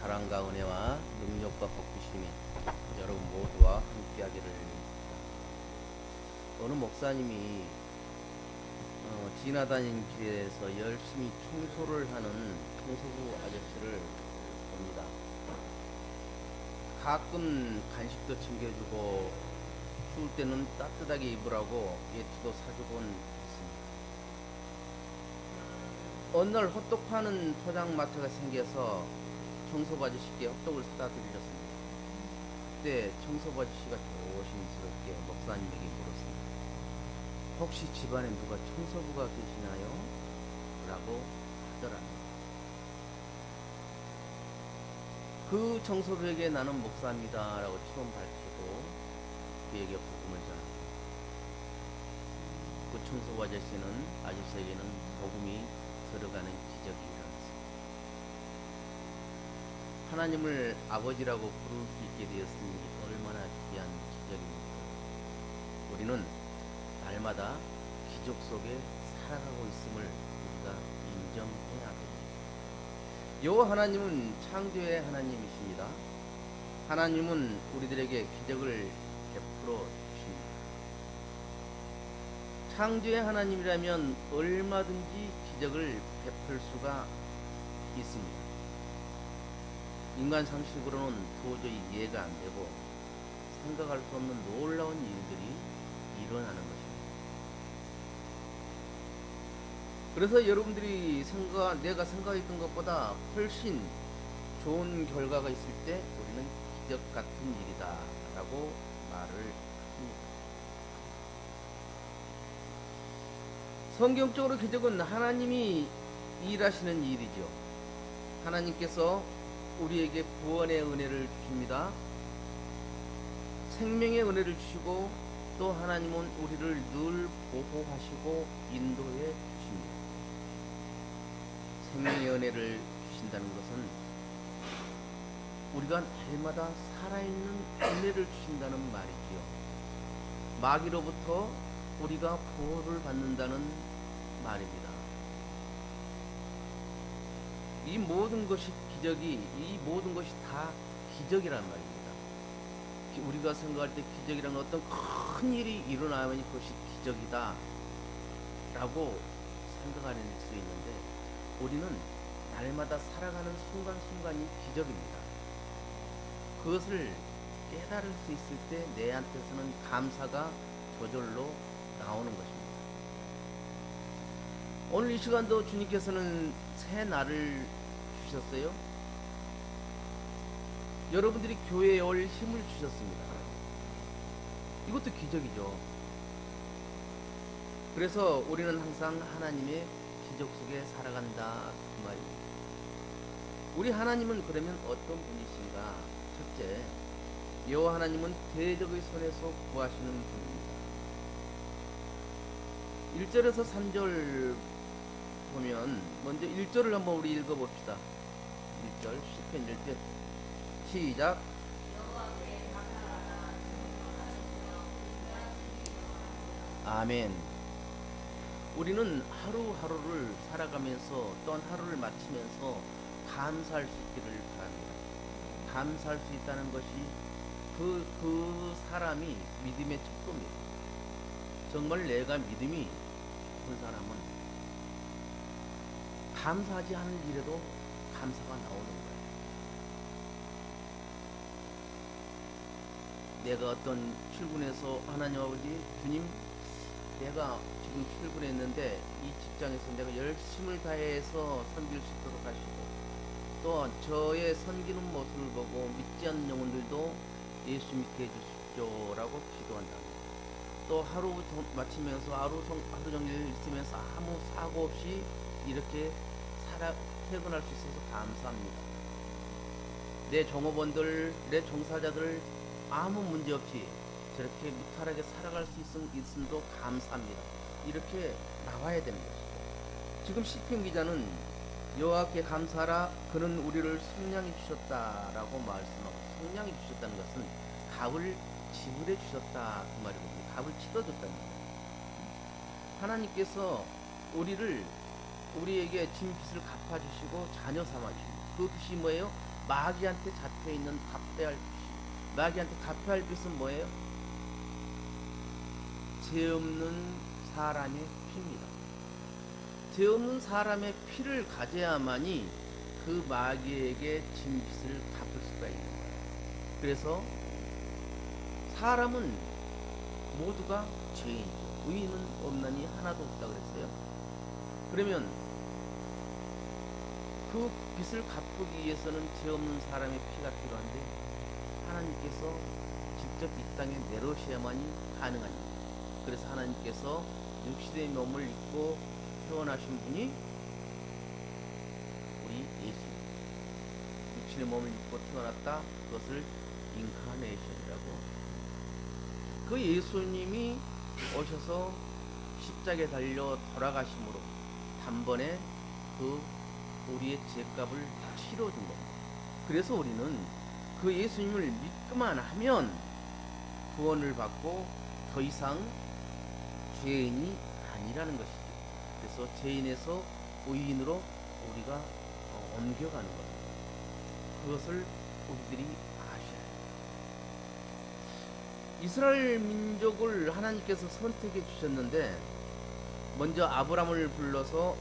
사랑과 은혜와 능력과 복주심이 여러분 모두와 함께하기를. 어느 목사님이 지나다니는 길에서 열심히 청소를 하는 청소부 아저씨를 봅니다. 가끔 간식도 챙겨주고 추울 때는 따뜻하게 입으라고 외투도 사주곤 했습니다. 어느 날 호떡 파는 포장마차가 생겨서 청소부 아저씨께 호떡을 사다 드렸습니다. 그때 청소부 아저씨가 조심스럽게 목사님에게 물었습니다. 혹시 집안에 누가 청소부가 계시나요? 라고 하더랍니다. 그 청소부에게 나는 목사입니다 라고 처음 밝히고 그에게 복음을 전합니다. 그 청소부 아저씨에게는 복음이 들어가는 기적이 일어났습니다. 하나님을 아버지라고 부를 수 있게 되었으니 얼마나 귀한 기적입니까? 우리는 날마다 기적 속에 살아가고 있음을 우리가 인정해야 합니다. 여호와 하나님은 창조의 하나님이십니다. 하나님은 우리들에게 기적을 베풀어 주십니다. 창조의 하나님이라면 얼마든지 기적을 베풀 수가 있습니다. 인간 상식으로는 도저히 이해가 안 되고 생각할 수 없는 놀라운 일들이 일어나는 것입니다. 그래서 여러분들이 내가 생각했던 것보다 훨씬 좋은 결과가 있을 때 우리는 기적 같은 일이다 라고 말을 합니다. 성경적으로 기적은 하나님이 일하시는 일이죠. 하나님께서 우리에게 구원의 은혜를 주십니다. 생명의 은혜를 주시고 또 하나님은 우리를 늘 보호하시고 인도해 주십니다. 생명의 은혜를 주신다는 것은 우리가 날마다 살아있는 은혜를 주신다는 말이지요. 마귀로부터 우리가 보호를 받는다는 말입니다. 이 모든 것이 이 모든 것이 다 기적이란 말입니다. 우리가 생각할 때 기적이란 어떤 큰 일이 일어나면 그것이 기적이다 라고 생각하는 수 있는데 우리는 날마다 살아가는 순간순간이 기적입니다. 그것을 깨달을 수 있을 때 내한테서는 감사가 저절로 나오는 것입니다. 오늘 이 시간도 주님께서는 새 날을 주셨어요. 여러분들이 교회에 올 힘을 주셨습니다. 이것도 기적이죠. 그래서 우리는 항상 하나님의 기적 속에 살아간다 그 말입니다. 우리 하나님은 그러면 어떤 분이신가? 첫째, 여호와 하나님은 대적의 손에서 구하시는 분입니다. 1절에서 3절 보면 먼저 1절을 한번 우리 읽어봅시다. 1절 시편 1편 시작. 아멘. 우리는 하루하루를 살아가면서 또한 하루를 마치면서 감사할 수 있기를 바랍니다. 감사할 수 있다는 것이 그 사람이 믿음의 척도입니다. 정말 내가 믿음이 좋은 사람은 감사하지 않은 일에도 감사가 나오는 거예요. 내가 어떤 출근해서 하나님 아버지 주님 내가 지금 출근했는데 이 직장에서 내가 열심을 다해서 섬길 수 있도록 하시고 또 저의 섬기는 모습을 보고 믿지 않는 영혼들도 예수 믿게 해주십시오 라고 기도한다. 또 하루 마치면서 하루 종일 있으면서 아무 사고 없이 이렇게 퇴근할 수 있어서 감사합니다. 내 종업원들, 내 종사자들 아무 문제 없이 저렇게 무탈하게 살아갈 수 있음도 감사합니다. 이렇게 나와야 되는 것이죠. 지금 시편 기자는 여호와께 감사하라 그는 우리를 속량해 주셨다라고 말씀하고 속량해 주셨다는 것은 값을 지불해 주셨다 그 말이거든요. 값을 치러줬다는 거예요. 하나님께서 우리에게 진 빚을 갚아주시고 자녀 삼아주시고 그 빚이 뭐예요? 마귀한테 잡혀 있는 갚아야 할 빚. 마귀한테 갚아야 할 빚은 뭐예요? 죄 없는 사람의 피입니다. 죄 없는 사람의 피를 가져야만이 그 마귀에게 진 빚을 갚을 수가 있는 거예요. 그래서 사람은 모두가 죄인이죠. 의인은 없나니 하나도 없다 그랬어요. 그러면 그 빚을 갚기 위해서는 죄 없는 사람의 피가 필요한데 하나님께서 직접 이 땅에 내려오셔야만이 가능합니다. 그래서 하나님께서 육신의 몸을 입고 태어나신 분이 우리 예수님. 육신의 몸을 입고 태어났다. 그것을 인카네이션이라고. 그 예수님이 오셔서 십자가에 달려 돌아가심으로 단번에 그 우리의 죄값을 치러준 겁니다. 그래서 우리는 그 예수님을 믿기만 하면 구원을 받고 더 이상 죄인이 아니라는 것이죠. 그래서 죄인에서 의인으로 우리가 옮겨가는 겁니다. 그것을 우리들이 아셔야 해요. 이스라엘 민족을 하나님께서 선택해 주셨는데 먼저 아브람을 불러서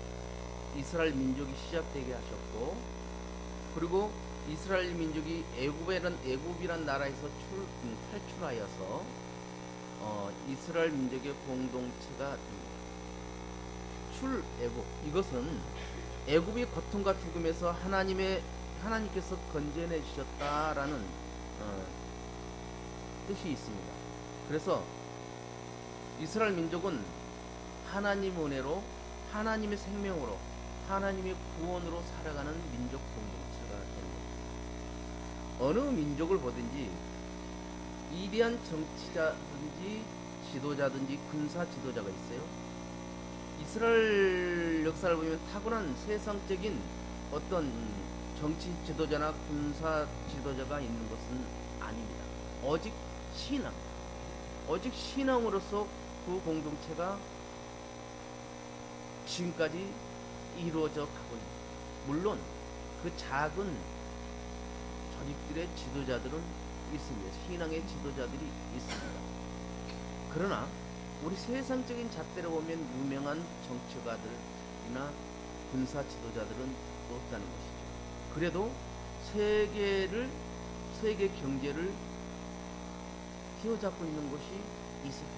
이스라엘 민족이 시작되게 하셨고, 그리고 이스라엘 민족이 애굽이란 나라에서 탈출하여서 이스라엘 민족의 공동체가 됩니다. 출애굽, 이것은 애굽의 고통과 죽음에서 하나님께서 건져내 주셨다라는 뜻이 있습니다. 그래서 이스라엘 민족은 하나님 은혜로, 하나님의 생명으로, 하나님의 구원으로 살아가는 민족 공동체가 됩니다. 어느 민족을 보든지 위대한 정치자든지 지도자든지 군사 지도자가 있어요. 이스라엘 역사를 보면 타고난 세상적인 어떤 정치 지도자나 군사 지도자가 있는 것은 아닙니다. 오직 신앙으로서 그 공동체가 지금까지 이루어져 가고 있습니다. 물론 그 작은 조직들의 지도자들은 있습니다. 신앙의 지도자들이 있습니다. 그러나 우리 세상적인 잣대로 보면 유명한 정치가들이나 군사 지도자들은 없다는 것이죠. 그래도 세계 경제를 휘어잡고 있는 것이 이스라엘.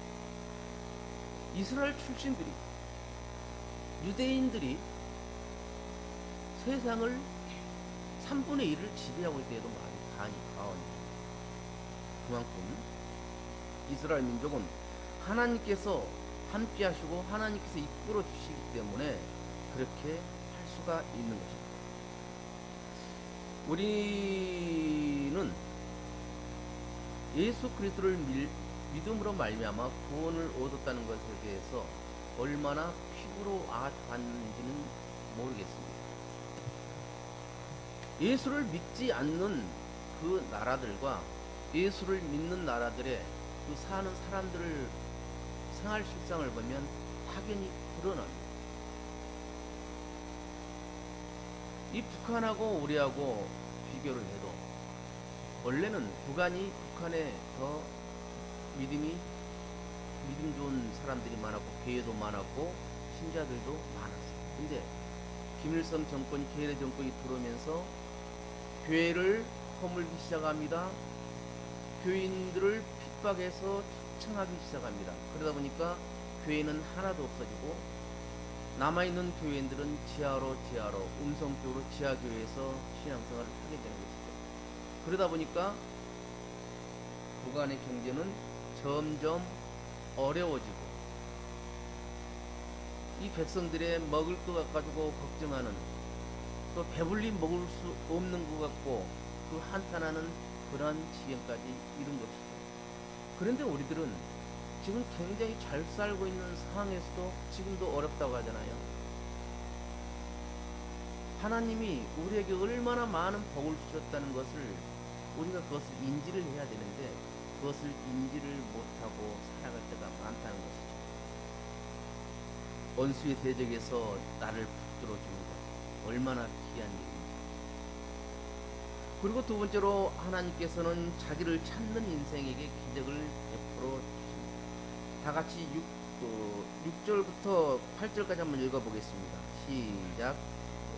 이스라엘 출신들이, 유대인들이 세상을 3분의 1을 지배하고 있다고 말이 가언입니다. 그만큼 이스라엘 민족은 하나님께서 함께 하시고 하나님께서 이끌어 주시기 때문에 그렇게 할 수가 있는 것입니다. 우리는 예수 그리스도를 믿음으로 말미암아 구원을 얻었다는 것에 대해서 얼마나 피부로 알았는지는 모르겠습니다. 예수를 믿지 않는 그 나라들과 예수를 믿는 나라들의 그 사는 사람들을 생활 실상을 보면 확연히 드러납니다. 이 북한하고 우리하고 비교를 해도 원래는 북한에 더 믿음 좋은 사람들이 많았고 교회도 많았고 신자들도 많았어요. 근데 김일성 정권이 계례 정권이 들어오면서 교회를 허물기 시작합니다. 교인들을 핍박해서 축청하기 시작합니다. 그러다 보니까 교회는 하나도 없어지고 남아있는 교인들은 지하로 음성교로 지하교회에서 신앙생활을 하게 되는 것이죠. 그러다 보니까 북한의 경제는 점점 어려워지고 이 백성들의 먹을 것 가지고 걱정하는, 또 배불리 먹을 수 없는 것 같고 그 한탄하는 그러한 지경까지 이른 것이죠. 그런데 우리들은 지금 굉장히 잘 살고 있는 상황에서도 지금도 어렵다고 하잖아요. 하나님이 우리에게 얼마나 많은 복을 주셨다는 것을 우리가 그것을 인지를 해야 되는데 그것을 인지를 못하고 살아갈 때가 많다는 것이죠. 원수의 대적에서 나를 붙들어 주는 것 얼마나 귀한 일입니까? 그리고 두 번째로 하나님께서는 자기를 찾는 인생에게 기적을 베풀어 주십니다. 다 같이 6절부터 8절까지 한번 읽어보겠습니다. 시작.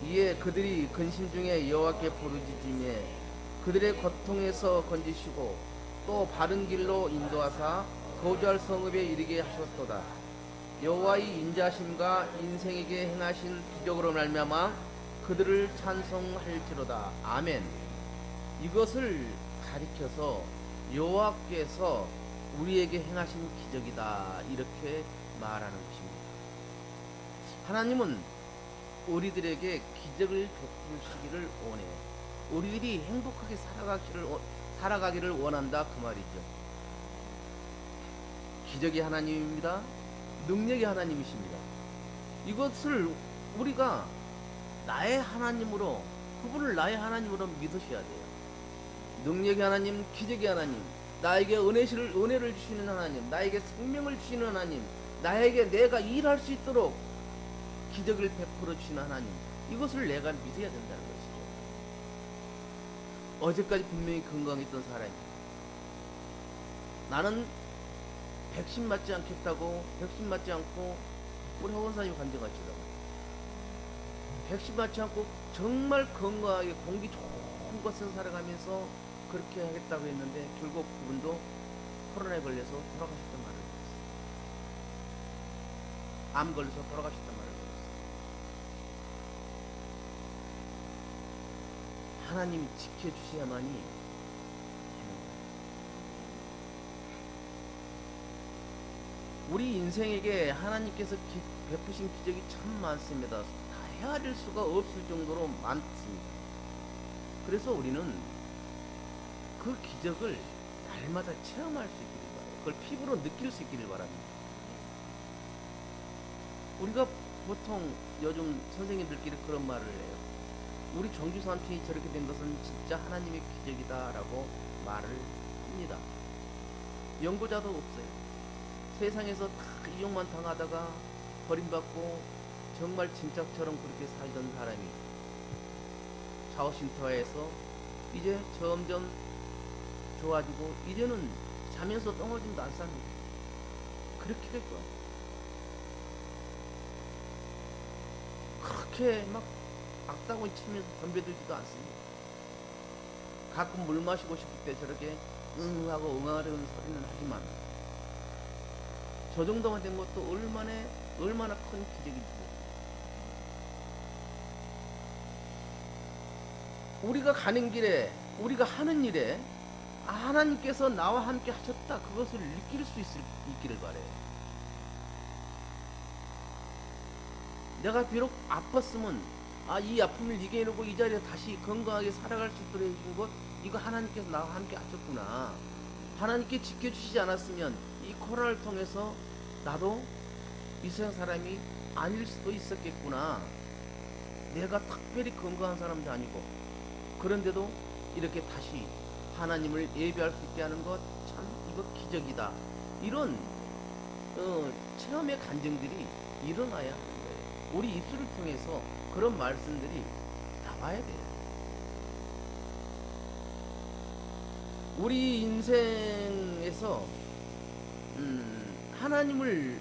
이에 그들이 근심 중에 여호와께 부르짖으며 그들의 고통에서 건지시고 또 바른 길로 인도하사 거주할 성읍에 이르게 하셨도다. 여호와의 인자심과 인생에게 행하신 기적으로 말미암아 그들을 찬송할지로다. 아멘. 이것을 가리켜서 여호와께서 우리에게 행하신 기적이다 이렇게 말하는 것입니다. 하나님은 우리들에게 기적을 베푸시기를 원해요. 우리들이 행복하게 살아가기를 원한다 그 말이죠. 기적의 하나님입니다. 능력의 하나님이십니다. 이것을 우리가 나의 하나님으로, 그분을 나의 하나님으로 믿으셔야 돼요. 능력의 하나님, 기적의 하나님, 나에게 은혜를 주시는 하나님, 나에게 생명을 주시는 하나님, 나에게 내가 일할 수 있도록 기적을 베풀어 주시는 하나님, 이것을 내가 믿어야 된다는 것이죠. 어제까지 분명히 건강했던 사람입니다. 나는 백신 맞지 않겠다고, 백신 맞지 않고, 우리 허원사님 간증하시더라고요. 백신 맞지 않고 정말 건강하게 공기 좋은 곳에서 살아가면서 그렇게 하겠다고 했는데 결국 그분도 코로나에 걸려서 돌아가셨단 말을 들었어요. 암 걸려서 돌아가셨단 말을 들었어요. 하나님이 지켜주셔야만이 되는 거예요. 우리 인생에게 하나님께서 베푸신 기적이 참 많습니다. 다 헤아릴 수가 없을 정도로 많습니다. 그래서 우리는 그 기적을 날마다 체험할 수 있기를 바라요. 그걸 피부로 느낄 수 있기를 바랍니다. 우리가 보통 요즘 선생님들끼리 그런 말을 해요. 우리 정주 삼촌이 저렇게 된 것은 진짜 하나님의 기적이다라고 말을 합니다. 연고자도 없어요. 세상에서 다 이용만 당하다가 버림받고 정말 진짜처럼 그렇게 살던 사람이 좌우심터에서 이제 점점 좋아지고 이제는 자면서 똥오줌도 안 쌉니다. 그렇게 됐고 그렇게 막 악다구니 치면서 덤벼들지도 않습니다. 가끔 물 마시고 싶을 때 저렇게 응하고 응하려는 소리는 하지만 저 정도만 된 것도 얼마나 큰 기적이지. 우리가 가는 길에, 우리가 하는 일에 하나님께서 나와 함께 하셨다, 그것을 느낄 수 있기를 바래요. 내가 비록 아팠으면 이 아픔을 이겨내고 이 자리에 다시 건강하게 살아갈 수 있도록 해주신 것, 이거 하나님께서 나와 함께 하셨구나. 하나님께 지켜주시지 않았으면 이 코로나를 통해서 나도 이 세상 사람이 아닐 수도 있었겠구나. 내가 특별히 건강한 사람도 아니고 그런데도 이렇게 다시 하나님을 예배할 수 있게 하는 것, 참 이거 기적이다. 이런 체험의 간증들이 일어나야 하는 거예요. 우리 입술을 통해서 그런 말씀들이 나와야 돼요. 우리 인생에서 하나님을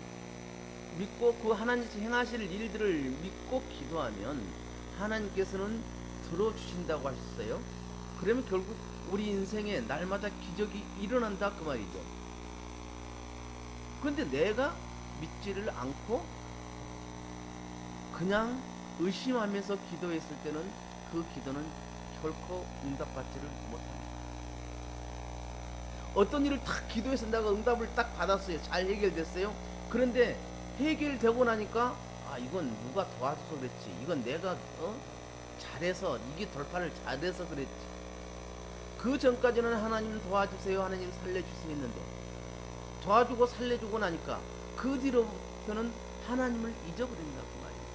믿고 그 하나님께서 행하실 일들을 믿고 기도하면 하나님께서는 들어주신다고 하셨어요. 그러면 결국 우리 인생에 날마다 기적이 일어난다 그 말이죠. 그런데 내가 믿지를 않고 그냥 의심하면서 기도했을 때는 그 기도는 결코 응답받지를 못합니다. 어떤 일을 딱 기도해서 내가 응답을 딱 받았어요. 잘 해결됐어요. 그런데 해결되고 나니까 이건 누가 도와줘서 그랬지. 이건 내가 잘해서 이게 돌파를 잘해서 그랬지. 그 전까지는 하나님 도와주세요, 하나님 살려주세요 했는데 도와주고 살려주고 나니까 그 뒤로부터는 하나님을 잊어버린다고 말입니다.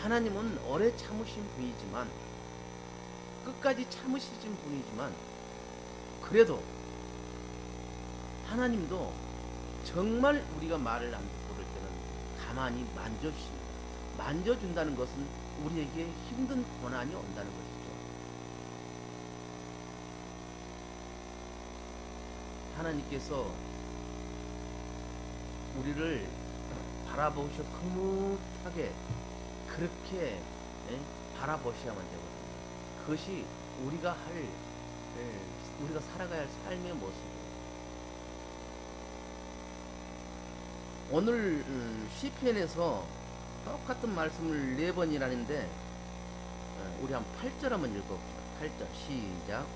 하나님은 오래 참으신 분이지만, 끝까지 참으시신 분이지만, 그래도 하나님도 정말 우리가 말을 안 듣고 그럴 때는 가만히 만져주십니다. 만져준다는 것은 우리에게 힘든 고난이 온다는 것이죠. 하나님께서 우리를 바라보셔 흐뭇하게 그렇게 바라보셔야만 되거든요. 그것이 우리가 우리가 살아가야 할 삶의 모습이에요. 오늘 시편에서 똑같은 말씀을 4번이라는데 우리 한 8절 한번 읽어봅시다. 8절 시작.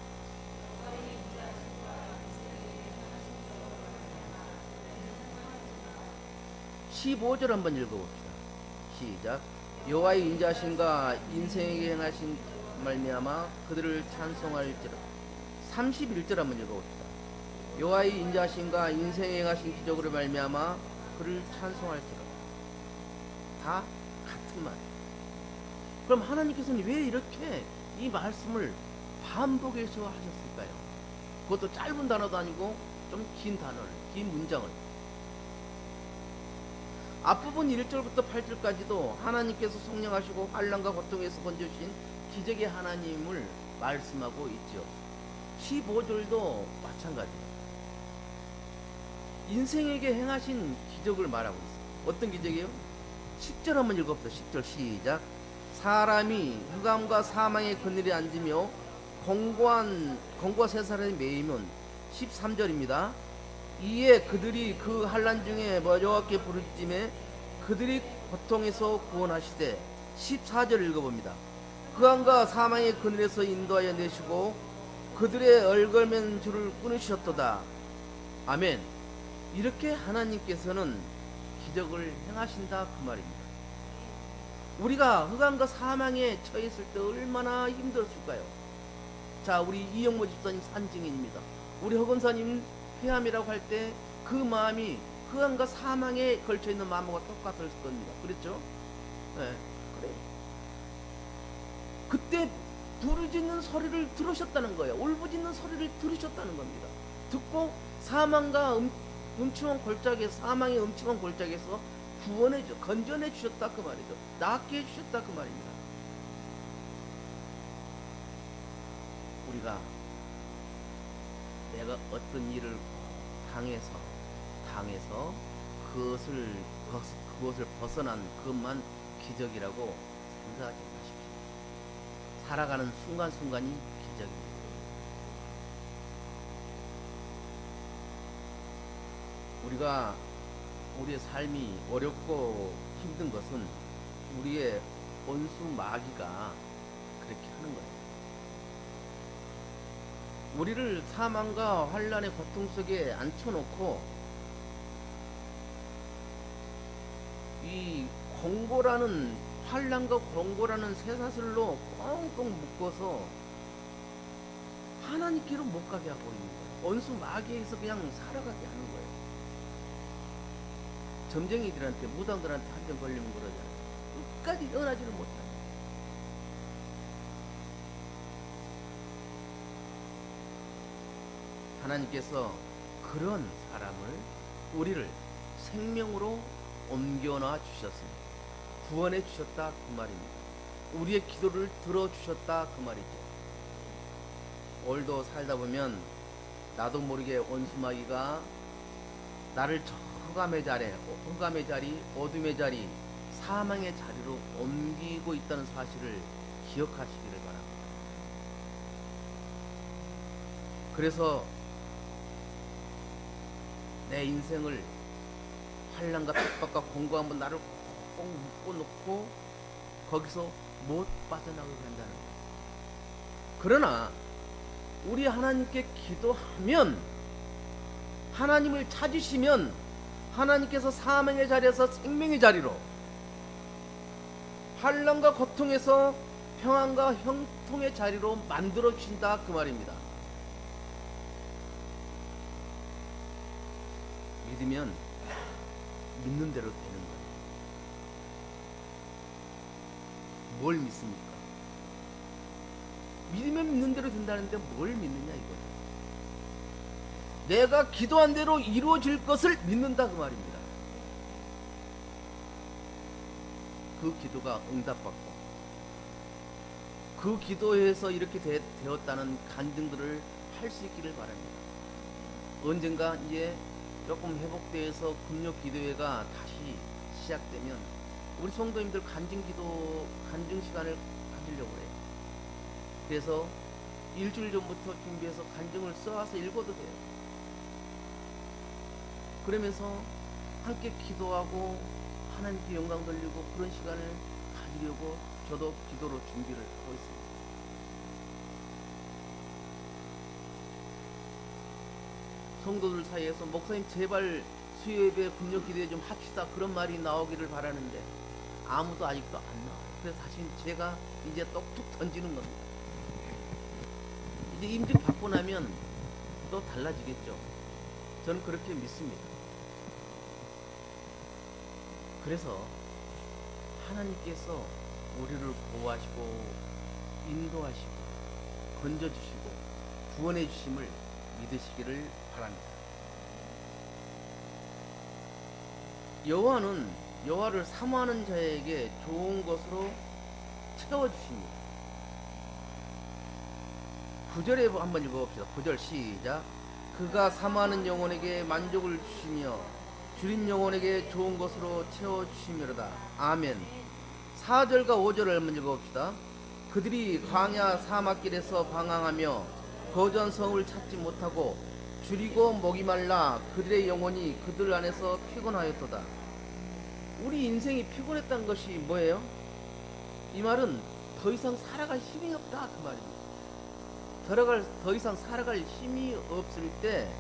15절 한번 읽어봅시다. 시작. 여호와의 인자하심과 인생에게 행하신 말미암아 그들을 찬송할지라. 31절 한번 읽어봅시다. 여호와의 인자하심과 인생에 행하신 기적으로 말미암아 그를 찬송할지라. 다 같은 말. 그럼 하나님께서는 왜 이렇게 이 말씀을 반복해서 하셨을까요? 그것도 짧은 단어도 아니고 좀 긴 단어를, 긴 문장을. 앞부분 1절부터 8절까지도 하나님께서 성령하시고 환난과 고통에서 건져주신 기적의 하나님을 말씀하고 있죠. 15절도 마찬가지예요. 인생에게 행하신 기적을 말하고 있어요. 어떤 기적이에요? 10절 한번 읽어봅시다. 10절 시작. 사람이 흑암과 사망의 그늘에 앉으며 공과 쇠사슬에 매이면 13절입니다. 이에 그들이 그 환난 중에 여호와께 부르짖음에 그들이 고통에서 구원하시되 14절 읽어봅니다. 흑암과 사망의 그늘에서 인도하여 내시고 그들의 얼걸맨 줄을 끊으셨도다. 아멘. 이렇게 하나님께서는 기적을 행하신다 그 말입니다. 우리가 흑암과 사망에 처했을 때 얼마나 힘들었을까요? 자, 우리 이영모 집사님 산증인입니다. 우리 허건사님 폐암이라고 할 때 그 마음이 흑암과 사망에 걸쳐있는 마음과 똑같을 겁니다. 그랬죠? 네, 그래요. 그때 부르짖는 소리를 들으셨다는 거예요. 울부짖는 소리를 들으셨다는 겁니다. 듣고 사망과 음침한 골짜기에서, 사망의 음침한 골짜기에서 건져내 주셨다 그 말이죠. 낫게 해주셨다 그 말입니다. 우리가 내가 어떤 일을 당해서 그것을 벗어난 그것만 기적이라고 생각하지 마십시오. 살아가는 순간순간이 기적입니다. 우리의 삶이 어렵고 힘든 것은 우리의 원수 마귀가 그렇게 하는 거예요. 우리를 사망과 환난의 고통 속에 앉혀놓고 이 공고라는 환난과 공고라는 쇠사슬로 꽁꽁 묶어서 하나님께로 못 가게 하고 있는 거예요. 원수 마귀에서 그냥 살아가게 하는 거예요. 점쟁이들한테, 무당들한테 한 번 걸리면 그러잖아요. 끝까지 떠나지를 못해요. 하나님께서 그런 사람을, 우리를 생명으로 옮겨놔 주셨습니다. 구원해 주셨다 그 말입니다. 우리의 기도를 들어주셨다 그 말이죠. 오늘도 살다 보면 나도 모르게 원수마귀가 나를 저 흑암의 자리, 어둠의 자리, 사망의 자리로 옮기고 있다는 사실을 기억하시기를 바랍니다. 그래서 내 인생을 환난과 핍박과 공고한 번 나를 꼭 묶어놓고 거기서 못 빠져나가게 한다는 거예요. 그러나 우리 하나님께 기도하면, 하나님을 찾으시면 하나님께서 사망의 자리에서 생명의 자리로, 환난과 고통에서 평안과 형통의 자리로 만들어 주신다 그 말입니다. 믿으면 믿는 대로 되는 거예요. 뭘 믿습니까? 믿으면 믿는 대로 된다는데 뭘 믿느냐 이거죠. 내가 기도한 대로 이루어질 것을 믿는다 그 말입니다. 그 기도가 응답받고 그 기도에서 이렇게 되었다는 간증들을 할 수 있기를 바랍니다. 언젠가 이제 조금 회복돼서 금요 기도회가 다시 시작되면 우리 성도님들 간증 시간을 가지려고 해요. 그래서 일주일 전부터 준비해서 간증을 써와서 읽어도 돼요. 그러면서 함께 기도하고 하나님께 영광 돌리고 그런 시간을 가지려고 저도 기도로 준비를 하고 있습니다. 성도들 사이에서 목사님 제발 수요예배 금요 기도회 좀 합시다 그런 말이 나오기를 바라는데 아무도 아직도 안 나와요. 그래서 다시 제가 이제 똑똑 던지는 겁니다. 이제 임직 받고 나면 또 달라지겠죠. 저는 그렇게 믿습니다. 그래서 하나님께서 우리를 보호하시고 인도하시고 건져주시고 구원해 주심을 믿으시기를 바랍니다. 여호와를 사모하는 자에게 좋은 것으로 채워주십니다. 9절에 한번 읽어봅시다. 9절 시작. 그가 사모하는 영혼에게 만족을 주시며 줄인 영혼에게 좋은 것으로 채워주시미로다. 아멘. 4절과 5절을 한번 읽어봅시다. 그들이 광야 사막길에서 방황하며 거주한 성을 찾지 못하고 줄이고 목이 말라 그들의 영혼이 그들 안에서 피곤하였도다. 우리 인생이 피곤했다는 것이 뭐예요? 이 말은 더 이상 살아갈 힘이 없다 그 말입니다. 더 이상 살아갈 힘이 없을 때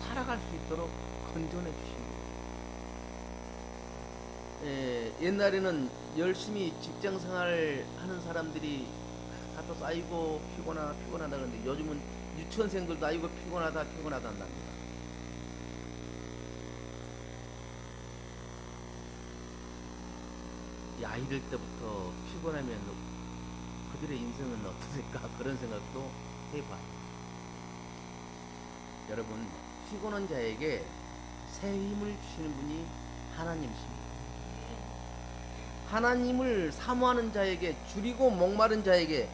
살아갈 수 있도록 건져내 주십니다. 옛날에는 열심히 직장생활 하는 사람들이 다또 아이고 피곤하다 그러는데 요즘은 유치원생들도 아이고 피곤하다 한답니다. 이 아이들 때부터 피곤하면 그들의 인생은 어떠실까 그런 생각도 해봐요. 여러분 피곤한 자에게 새 힘을 주시는 분이 하나님이십니다. 하나님을 사모하는 자에게 줄이고 목마른 자에게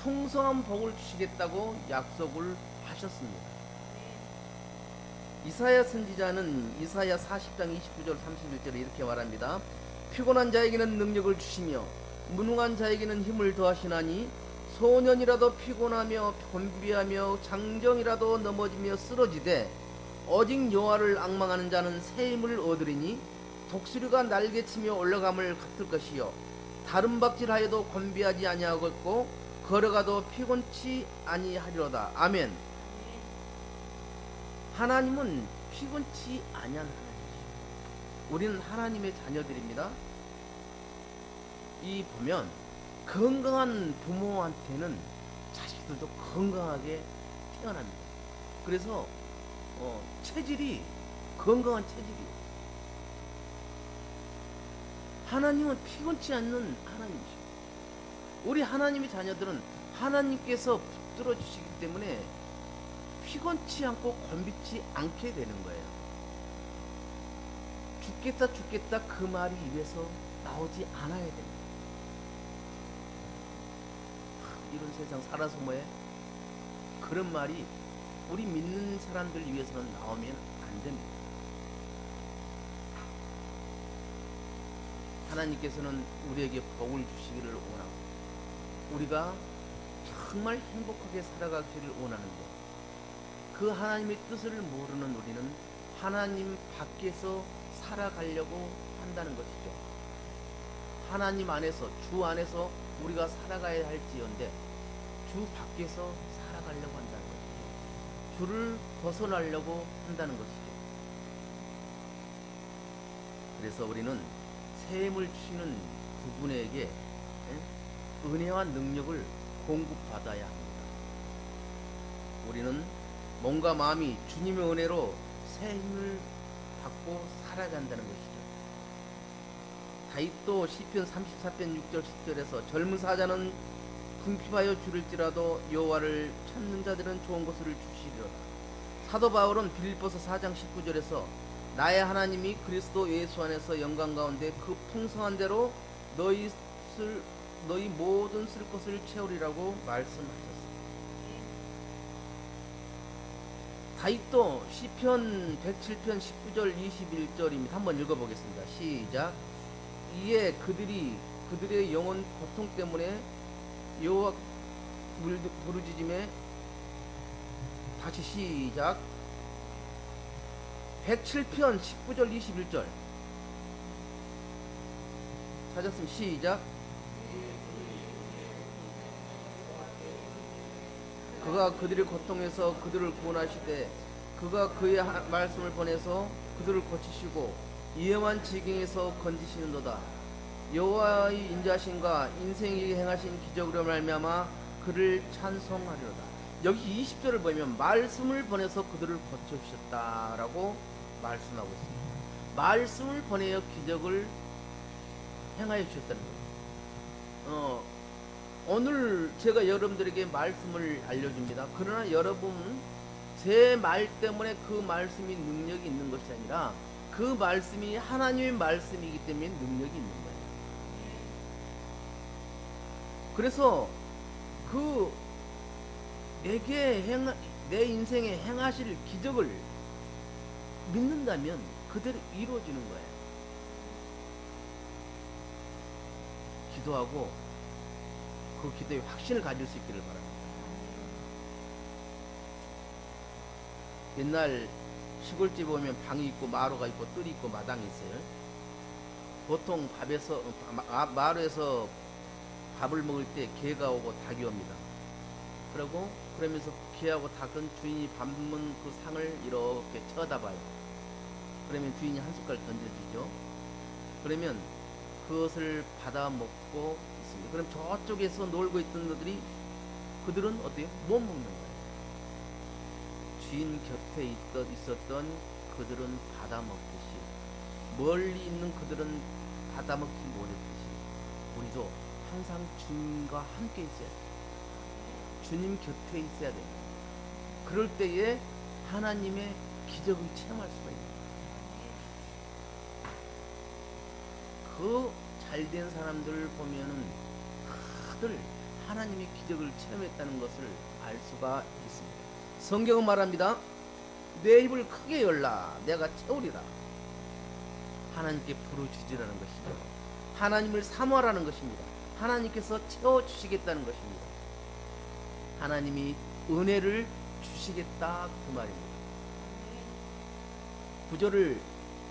풍성한 복을 주시겠다고 약속을 하셨습니다. 이사야 선지자는 이사야 40장 29절 31절에 이렇게 말합니다. 피곤한 자에게는 능력을 주시며 무능한 자에게는 힘을 더하시나니 소년이라도 피곤하며 곤비하며 장정이라도 넘어지며 쓰러지되 오직 여호와를 앙망하는 자는 새 힘을 얻으리니 독수리가 날개치며 올라감을 같을 것이요 다른 박질하여도 곤비하지 아니하겠고 걸어가도 피곤치 아니하리로다. 아멘. 하나님은 피곤치 아니한 하나님이시죠. 우리는 하나님의 자녀들입니다. 이 보면 건강한 부모한테는 자식들도 건강하게 태어납니다. 그래서 체질이 건강한 체질이에요. 하나님은 피곤치 않는 하나님이시죠. 우리 하나님의 자녀들은 하나님께서 붙들어 주시기 때문에 피곤치 않고 곤비지 않게 되는 거예요. 죽겠다 그 말이 입에서 나오지 않아야 됩니다. 이런 세상 살아서 뭐해? 그런 말이 우리 믿는 사람들 위해서는 나오면 안 됩니다. 하나님께서는 우리에게 복을 주시기를 원하고 우리가 정말 행복하게 살아가기를 원하는데 그 하나님의 뜻을 모르는 우리는 하나님 밖에서 살아가려고 한다는 것이죠. 하나님 안에서 주 안에서 우리가 살아가야 할지언데 주 밖에서 살아가려고 한다는 것이죠. 주를 벗어나려고 한다는 것이죠. 그래서 우리는 새 힘을 주시는 그분에게 은혜와 능력을 공급받아야 합니다. 우리는 몸과 마음이 주님의 은혜로 새 힘을 받고 살아간다는 것이죠. 다윗도 시편 34편 6절 10절에서 젊은 사자는 궁핍하여 줄일지라도 여호와를 찾는 자들은 좋은 것을 주시리로다. 사도 바울은 빌립보서 4장 19절에서 나의 하나님이 그리스도 예수 안에서 영광 가운데 그 풍성한 대로 너희 모든 쓸 것을 채우리라고 말씀하셨습니다. 다윗도 시편 107편 19절 21절입니다. 한번 읽어보겠습니다. 시작. 이에 그들의 영혼 고통 때문에 여호와 부르짖음에 다시 시작. 107편 19절 21절 찾았으면 시작. 그가 그들의 고통에서 그들을 구원하시되 그가 그의 말씀을 보내서 그들을 고치시고 위험한 지경에서 건지시는도다. 여호와의 인자심과 인생에게 행하신 기적으로 말미암아 그를 찬송하리로다. 여기 20절을 보면 말씀을 보내서 그들을 고쳐주셨다라고 말씀하고 있습니다. 말씀을 보내어 기적을 행하여 주셨다는 거예요. 오늘 제가 여러분들에게 말씀을 알려줍니다. 그러나 여러분 제 말 때문에 그 말씀이 능력이 있는 것이 아니라 그 말씀이 하나님의 말씀이기 때문에 능력이 있는 거예요. 그래서 그 내 인생에 행하실 기적을 믿는다면 그대로 이루어지는 거예요. 기도하고 그 기도에 확신을 가질 수 있기를 바랍니다. 옛날 시골집에 오면 방이 있고 마루가 있고 뜰이 있고 마당이 있어요. 보통 마루에서 밥을 먹을 때 개가 오고 닭이 옵니다. 그러면서 개하고 닭은 주인이 밟는 그 상을 이렇게 쳐다봐요. 그러면 주인이 한 숟갈 던져주죠. 그러면 그것을 받아 먹고 있습니다. 그럼 저쪽에서 놀고 있던 그들은 어때요? 못 먹는 거예요. 주인 곁에 있었던 그들은 받아 먹듯이, 멀리 있는 그들은 받아 먹지 못했듯이 우리도 항상 주님과 함께 있어야 돼요. 주님 곁에 있어야 돼요. 그럴 때에 하나님의 기적을 체험할 수가 있어요. 그 잘된 사람들 보면은 다들 하나님의 기적을 체험했다는 것을 알 수가 있습니다. 성경은 말합니다. 내 입을 크게 열라 내가 채우리라. 하나님께 부르짖으라는 것이죠. 하나님을 사모하라는 것입니다. 하나님께서 채워주시겠다는 것입니다. 하나님이 은혜를 주시겠다 그 말입니다. 9절을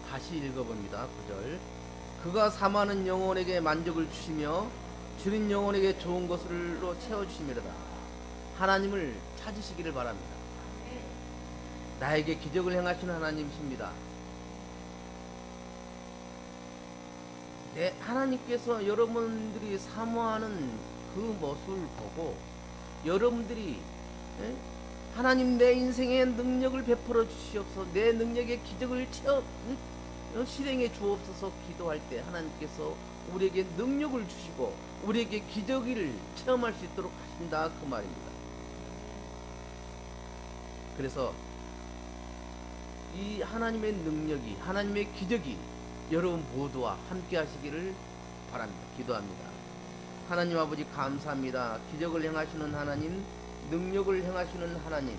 다시 읽어봅니다. 9절. 그가 사모하는 영혼에게 만족을 주시며 줄인 영혼에게 좋은 것으로 채워주시미로다. 하나님을 찾으시기를 바랍니다. 나에게 기적을 행하시는 하나님이십니다. 하나님께서 여러분들이 사모하는 그 모습을 보고 여러분들이 하나님 내 인생에 능력을 베풀어 주시옵소서, 내 능력의 기적을 실행해 주옵소서 기도할 때 하나님께서 우리에게 능력을 주시고 우리에게 기적을 체험할 수 있도록 하신다 그 말입니다. 그래서 이 하나님의 능력이, 하나님의 기적이 여러분 모두와 함께 하시기를 바랍니다. 기도합니다. 하나님 아버지 감사합니다. 기적을 행하시는 하나님, 능력을 행하시는 하나님,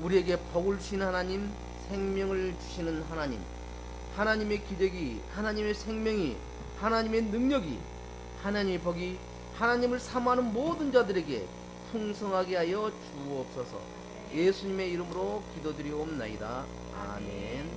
우리에게 복을 주시는 하나님, 생명을 주시는 하나님, 하나님의 기적이, 하나님의 생명이, 하나님의 능력이, 하나님의 복이 하나님을 사모하는 모든 자들에게 풍성하게 하여 주옵소서. 예수님의 이름으로 기도드리옵나이다. 아멘.